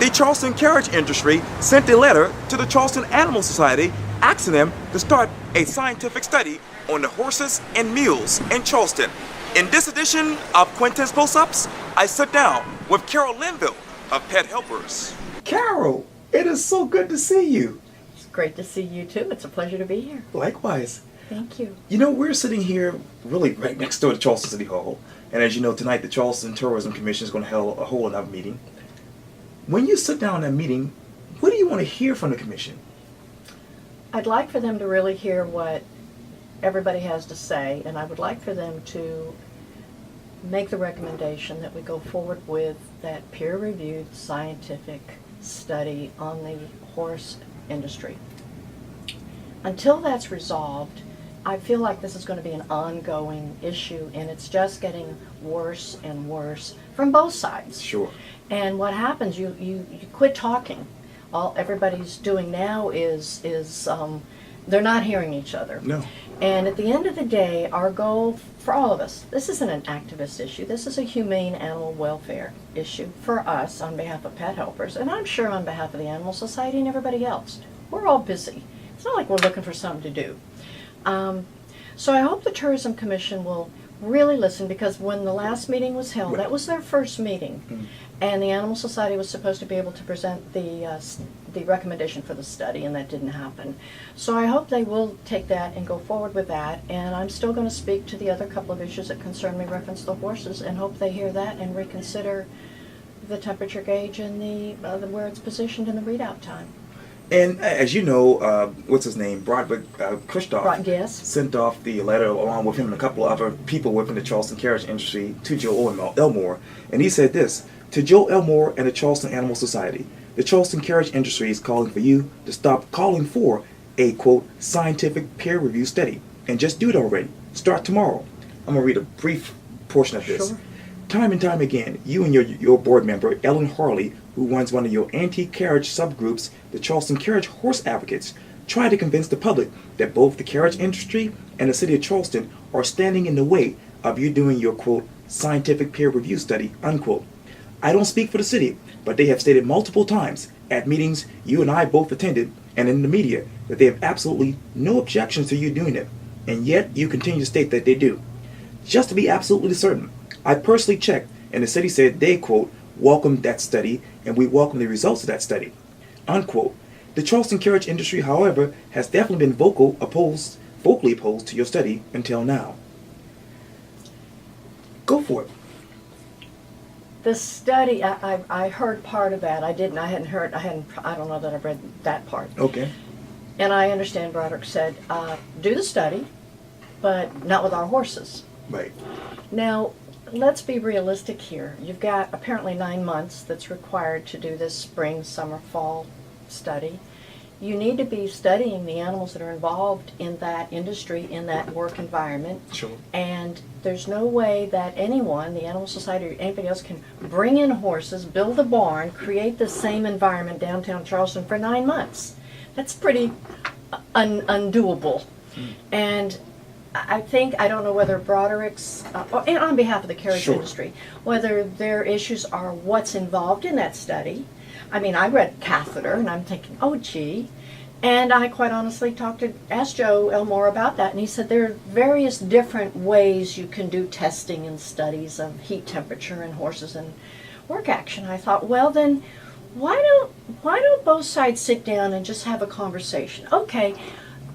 The Charleston Carriage Industry sent a letter to the Charleston Animal Society asking them to start a scientific study on the horses and mules in Charleston. In this edition of Quintin's Close-Ups, I sit down with Carol Linville of Pet Helpers. Carol, it is so good to see you. It's great to see you too. It's a pleasure to be here. Likewise. Thank you. You know, we're sitting here really right next door to Charleston City Hall. And as you know, tonight the Charleston Tourism Commission is going to hold a whole another meeting. When you sit down in that meeting, what do you want to hear from the commission? I'd like for them to really hear what everybody has to say, and I would like for them to make the recommendation that we go forward with that peer-reviewed scientific study on the horse industry. Until that's resolved, I feel like this is going to be an ongoing issue, and it's just getting worse and worse from both sides. Sure. And what happens, you quit talking. All everybody's doing now is they're not hearing each other. No. And at the end of the day, our goal for all of us, this isn't an activist issue. This is a humane animal welfare issue for us on behalf of Pet Helpers, and I'm sure on behalf of the Animal Society and everybody else. We're all busy. It's not like we're looking for something to do. So I hope the Tourism Commission will really listen, because when the last meeting was held, that was their first meeting, and the Animal Society was supposed to be able to present the recommendation for the study, and that didn't happen. So I hope they will take that and go forward with that, and I'm still going to speak to the other couple of issues that concern me, reference the horses, and hope they hear that and reconsider the temperature gauge and the where it's positioned in the readout time. And as you know, what's his name, Broderick Christoph, Yes. sent off the letter along with him and a couple of other people within the Charleston Carriage Industry to Joe Elmore. And he said this: to Joe Elmore and the Charleston Animal Society, the Charleston Carriage Industry is calling for you to stop calling for a, quote, scientific peer review study, and just do it already. Start tomorrow. I'm going to read a brief portion of this. Sure. Time and time again, you and your board member, Ellen Harley, who runs one of your anti-carriage subgroups, the Charleston Carriage Horse Advocates, try to convince the public that both the carriage industry and the city of Charleston are standing in the way of you doing your, quote, scientific peer review study, unquote. I don't speak for the city, but they have stated multiple times at meetings you and I both attended and in the media that they have absolutely no objections to you doing it, and yet you continue to state that they do. Just to be absolutely certain, I personally checked, and the city said they, quote, welcomed that study, and we welcome the results of that study, unquote. The Charleston Carriage Industry, however, has definitely been vocally opposed to your study until now. Go for it. The study, I heard part of that. I don't know that I've read that part. Okay. And I understand Broderick said, do the study, but not with our horses. Right. Now, let's be realistic here. You've got apparently 9 months that's required to do this spring, summer, fall study. You need to be studying the animals that are involved in that industry, in that work environment. Sure. And there's no way that anyone, the Animal Society or anybody else, can bring in horses, build a barn, create the same environment downtown Charleston for 9 months. That's pretty undoable. And I think, I don't know whether Broderick's, and on behalf of the carriage industry, whether their issues are what's involved in that study. I mean, I read catheter, and I'm thinking, oh gee. And I quite honestly asked Joe Elmore about that, and he said there are various different ways you can do testing and studies of heat temperature in horses and work action. I thought, well then, why don't both sides sit down and just have a conversation? Okay,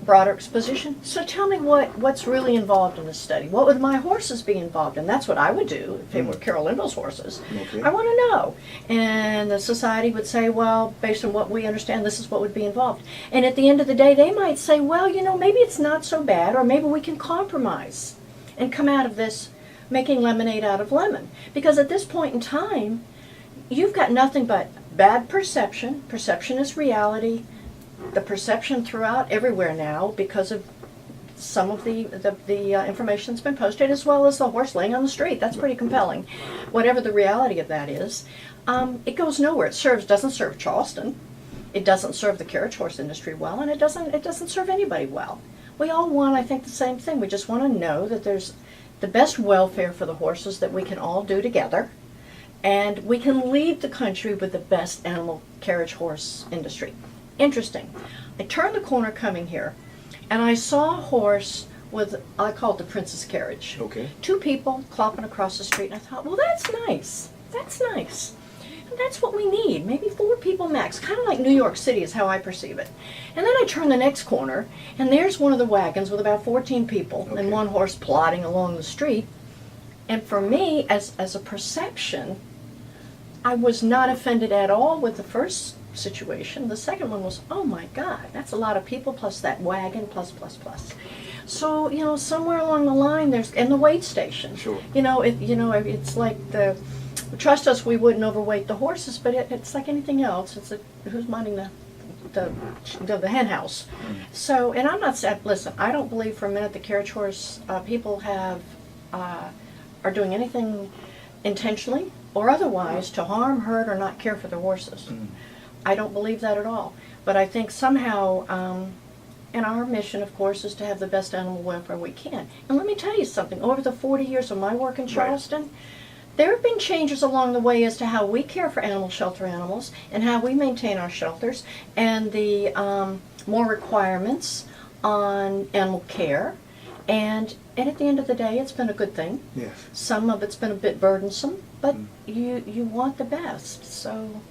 Broderick's position. So tell me what's really involved in this study. What would my horses be involved in? That's what I would do if they were Carol Linville's horses. Okay. I want to know. And the society would say, well, based on what we understand, this is what would be involved. And at the end of the day, they might say, well, you know, maybe it's not so bad, or maybe we can compromise and come out of this making lemonade out of lemon. Because at this point in time, you've got nothing but bad perception. Perception is reality. The perception throughout everywhere now, because of some of the information that's been posted, as well as the horse laying on the street. That's pretty compelling. Whatever the reality of that is, it goes nowhere. It doesn't serve Charleston. It doesn't serve the carriage horse industry well, and it doesn't serve anybody well. We all want, I think, the same thing. We just want to know that there's the best welfare for the horses that we can all do together, And we can leave the country with the best animal carriage horse industry. Interesting. I turned the corner coming here, and I saw a horse with, I call it the princess carriage. Okay. 2 people clopping across the street, and I thought, well, that's nice. That's nice. And that's what we need. Maybe 4 people max. Kind of like New York City is how I perceive it. And then I turn the next corner, and there's one of the wagons with about 14 people Okay. and 1 horse plodding along the street. And for me, as a perception, I was not offended at all with the first situation. The second one was, oh my God, that's a lot of people plus that wagon plus. So, you know, somewhere along the line there's, and the weight station. Sure. It's like trust us, we wouldn't overweight the horses, but it's like anything else. It's who's minding the hen house. So, and I'm not saying, listen, I don't believe for a minute the carriage horse people are doing anything intentionally or otherwise to harm, hurt, or not care for their horses. I don't believe that at all. But I think somehow, and our mission, of course, is to have the best animal welfare we can. And let me tell you something, over the 40 years of my work in Charleston, there have been changes along the way as to how we care for animal shelter animals and how we maintain our shelters, and the more requirements on animal care. And at the end of the day, it's been a good thing. Yes. Some of it's been a bit burdensome, but you want the best. So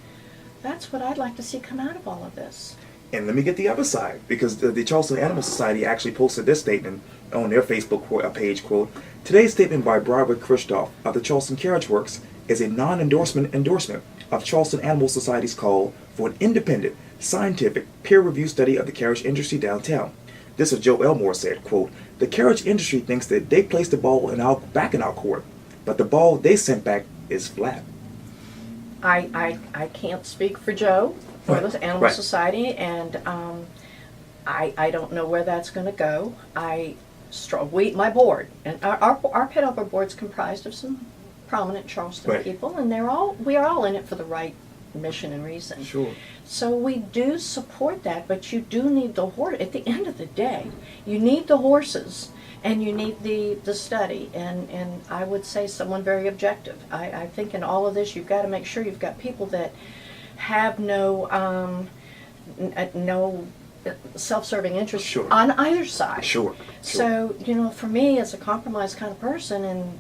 that's what I'd like to see come out of all of this. And let me get the other side, because the Charleston Animal Society actually posted this statement on their Facebook page, quote, "Today's statement by Broderick Christoph of the Charleston Carriage Works is a non-endorsement endorsement of Charleston Animal Society's call for an independent, scientific, peer-reviewed study of the carriage industry downtown. This is Joe Elmore said, quote, "The carriage industry thinks that they placed the ball back in our court, but the ball they sent back is flat." I can't speak for Joe, for the Animal Society, and I don't know where that's going to go. My board, and our pet helper board's comprised of some prominent Charleston people, and we are all in it for the right mission and reason. Sure. So we do support that, but you do need the horse. At the end of the day, you need the horses, and you need the study, and I would say someone very objective. I think in all of this, you've got to make sure you've got people that have no self-serving interest on either side. Sure. So, for me, as a compromise kind of person, and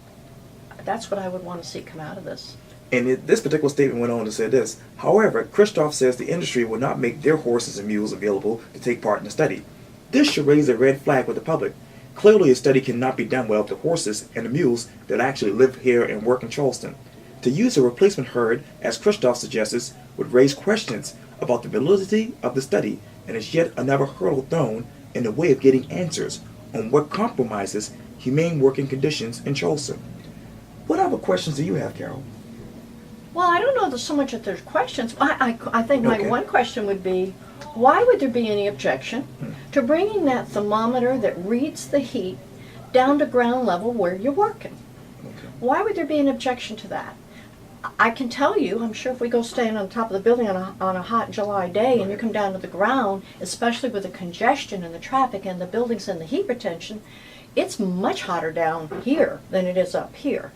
that's what I would want to see come out of this. And this particular statement went on to say this: "However, Christoph says the industry will not make their horses and mules available to take part in the study. This should raise a red flag with the public. Clearly, a study cannot be done without the horses and the mules that actually live here and work in Charleston. To use a replacement herd, as Christoph suggests, would raise questions about the validity of the study, and is yet another hurdle thrown in the way of getting answers on what compromises humane working conditions in Charleston." What other questions do you have, Carol? Well, I don't know so much that there's questions. I think my one question would be, why would there be any objection to bringing that thermometer that reads the heat down to ground level where you're working? Okay. Why would there be an objection to that? I can tell you, I'm sure if we go stand on top of the building on a hot July day and you come down to the ground, especially with the congestion and the traffic and the buildings and the heat retention, it's much hotter down here than it is up here,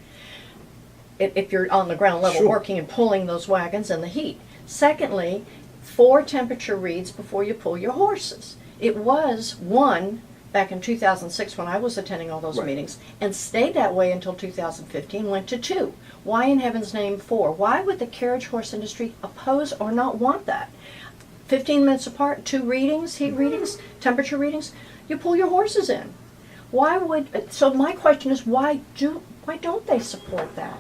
if you're on the ground level working and pulling those wagons in the heat. Secondly, 4 temperature reads before you pull your horses. It was 1 back in 2006 when I was attending all those meetings, and stayed that way until 2015, went to 2. Why in heaven's name 4? Why would the carriage horse industry oppose or not want that? 15 minutes apart, 2 readings, heat readings, temperature readings, you pull your horses in. So my question is, why don't they support that?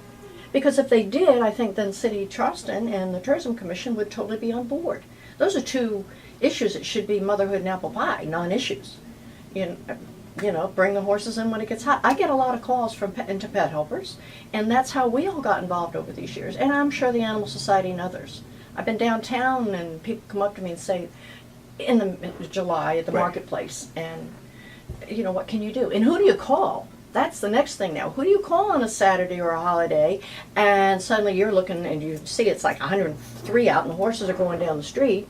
Because if they did, I think then City Charleston and the Tourism Commission would totally be on board. Those are 2 issues that should be motherhood and apple pie, non-issues. Bring the horses in when it gets hot. I get a lot of calls from pet helpers, and that's how we all got involved over these years. And I'm sure the Animal Society and others. I've been downtown, and people come up to me and say, in July at the marketplace, and what can you do? And who do you call? That's the next thing now. Who do you call on a Saturday or a holiday, and suddenly you're looking and you see it's like 103 out and the horses are going down the street?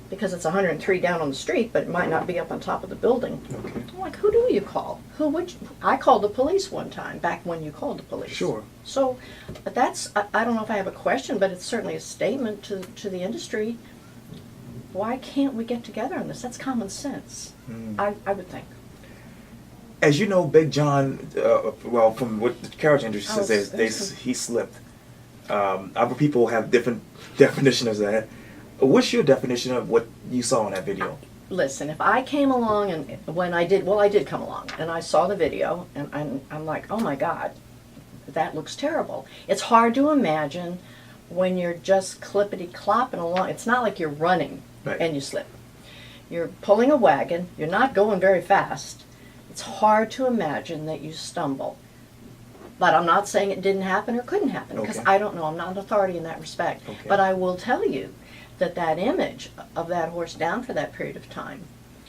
because it's 103 down on the street, but it might not be up on top of the building. Okay. I'm like, who do you call? Who would you? I called the police one time, back when you called the police. Sure. So that's, I don't know if I have a question, but it's certainly a statement to the industry. Why can't we get together on this? That's common sense, I would think. As you know, Big John, well, from what the carriage industry Oh, says, he slipped. Other people have different definitions of that. What's your definition of what you saw in that video? Listen, if I came along and when I did, well, I did come along and I saw the video and I'm like, oh my God, that looks terrible. It's hard to imagine when you're just clippity-clopping along. It's not like you're running Right. and you slip. You're pulling a wagon, you're not going very fast. It's hard to imagine that you stumble. But I'm not saying it didn't happen or couldn't happen, because Okay. I don't know. I'm not an authority in that respect. Okay. But I will tell you that that image of that horse down for that period of time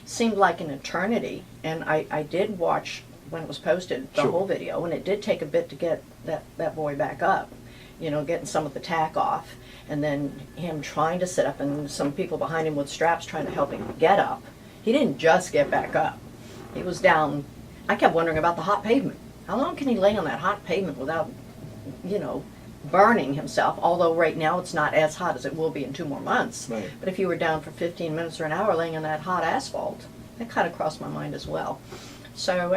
seemed like an eternity. And I did watch, when it was posted, the Sure. whole video, and it did take a bit to get that boy back up. You know, getting some of the tack off, and then him trying to sit up, and some people behind him with straps trying to help him get up. He didn't just get back up. He was down. I kept wondering about the hot pavement. How long can he lay on that hot pavement without, you know, burning himself? Although right now it's not as hot as it will be in 2 more months. Right. But if you were down for 15 minutes or an hour laying on that hot asphalt, that kind of crossed my mind as well. So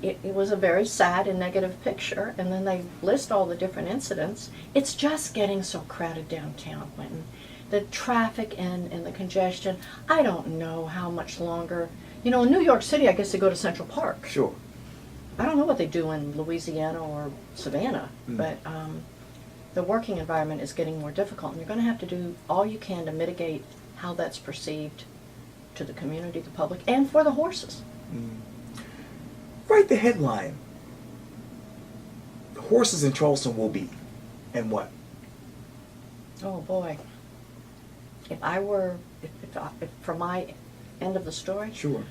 it was a very sad and negative picture, and then they list all the different incidents. It's just getting so crowded downtown, Quintin. The traffic and the congestion, I don't know how much longer. You know, in New York City, I guess they go to Central Park. Sure. I don't know what they do in Louisiana or Savannah, but the working environment is getting more difficult, and you're going to have to do all you can to mitigate how that's perceived to the community, the public, and for the horses. Write the headline. The horses in Charleston will be, and what? Oh boy. If I were, if for my end of the story, Sure.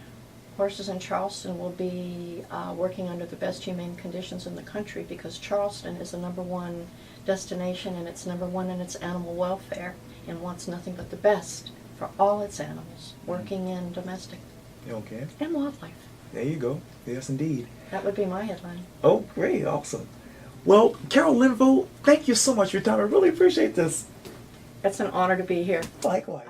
horses in Charleston will be working under the best humane conditions in the country, because Charleston is the #1 destination, and it's #1 in its animal welfare, and wants nothing but the best for all its animals, working in domestic Okay. and wildlife. There you go. Yes, indeed. That would be my headline. Oh, great. Awesome. Well, Carol Linville, thank you so much for your time. I really appreciate this. It's an honor to be here. Likewise.